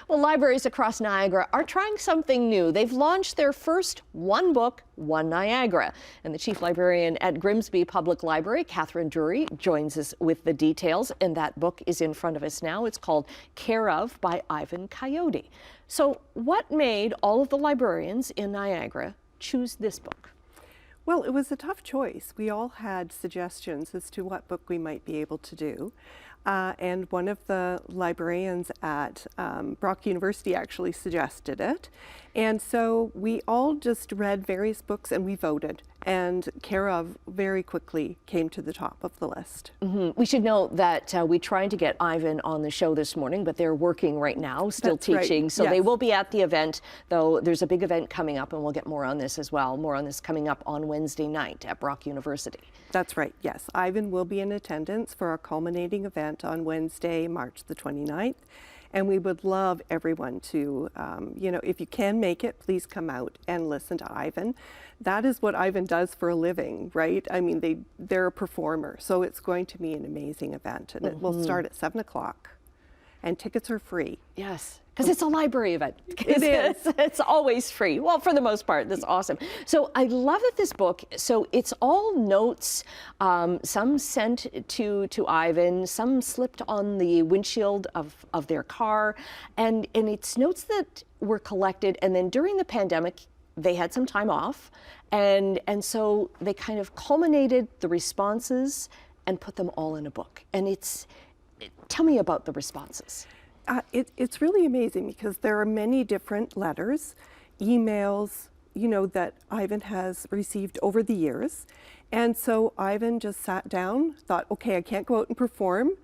Well, libraries across Niagara are trying something new. They've launched their first One Book, One Niagara. And the chief librarian at Grimsby Public Library, Kathryn Drury, joins us with the details. And that book is in front of us now. It's called Care Of by Ivan Coyote. So what made all of the librarians in Niagara choose this book? Well, it was a tough choice. We all had suggestions as to what book we might be able to do. And one of the librarians at Brock University actually suggested it. And so we all just read various books and we voted. And Care Of very quickly came to the top of the list. We should note that we tried to get Ivan on the show this morning, but they're working right now, still That's teaching. right. So Yes. they will be at the event, though there's a big event coming up, and we'll get more on this as well. More on this coming up on Wednesday night at Brock University. That's right, yes. Ivan will be in attendance for our culminating event on Wednesday, March the 29th. And we would love everyone to, if you can make it, please come out and listen to Ivan. That is what Ivan does for a living, right? I mean, they're a performer, so it's going to be an amazing event. And it will start at 7 o'clock. And tickets are free. Yes, because it's a library event. It is. It's always free. Well, for the most part, that's awesome. So I love that this book, so it's all notes, some sent to Ivan, some slipped on the windshield of their car, and it's notes that were collected, and then during the pandemic, they had some time off, and so they kind of culminated the responses and put them all in a book. And tell me about the responses. It's really amazing because there are many different letters, emails, that Ivan has received over the years. And so Ivan just sat down, thought, okay, I can't go out and perform,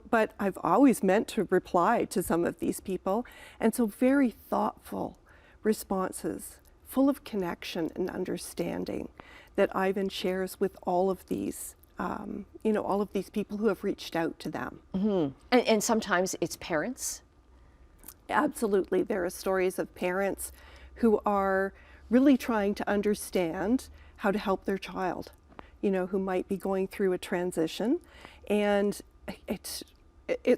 but I've always meant to reply to some of these people. And so very thoughtful responses, full of connection and understanding that Ivan shares with all of these all of these people who have reached out to them. And sometimes it's parents? Absolutely. There are stories of parents who are really trying to understand how to help their child, who might be going through a transition. And it's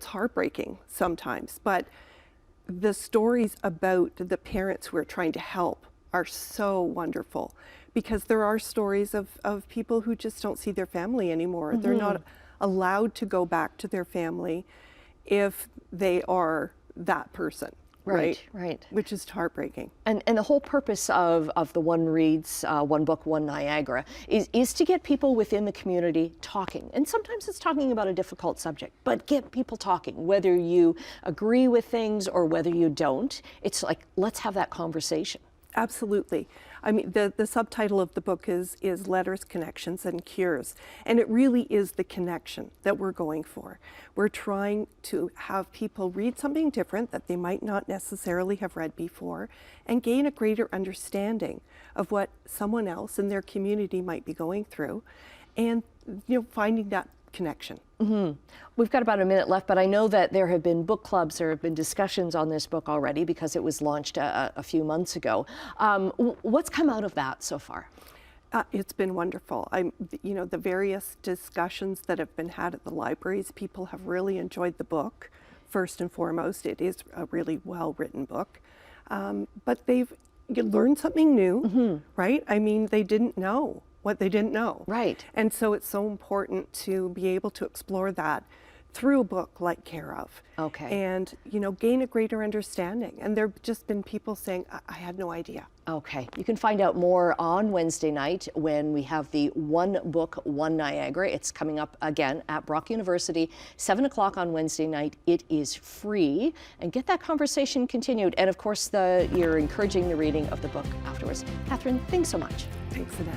heartbreaking sometimes, but the stories about the parents who are trying to help are so wonderful, because there are stories of people who just don't see their family anymore. They're not allowed to go back to their family if they are that person, right? Right. Which is heartbreaking. And the whole purpose of the One Reads, One Book, One Niagara is to get people within the community talking. And sometimes it's talking about a difficult subject, but get people talking, whether you agree with things or whether you don't. It's like, let's have that conversation. Absolutely. I mean, the subtitle of the book is Letters, Connections, and Cures. And it really is the connection that we're going for. We're trying to have people read something different that they might not necessarily have read before and gain a greater understanding of what someone else in their community might be going through, and finding that connection. We've got about a minute left, but I know that there have been book clubs, there have been discussions on this book already because it was launched a few months ago. What's come out of that so far? It's been wonderful. The various discussions that have been had at the libraries, people have really enjoyed the book. First and foremost, it is a really well-written book, but they've learned something new, right? I mean, they didn't know what they didn't know. Right. And so it's so important to be able to explore that through a book like Care Of. Okay. And, gain a greater understanding. And there have just been people saying, I had no idea. Okay. You can find out more on Wednesday night when we have the One Book, One Niagara. It's coming up again at Brock University, 7 o'clock on Wednesday night. It is free. And get that conversation continued. And of course, you're encouraging the reading of the book afterwards. Kathryn, thanks so much. Thanks, Annette.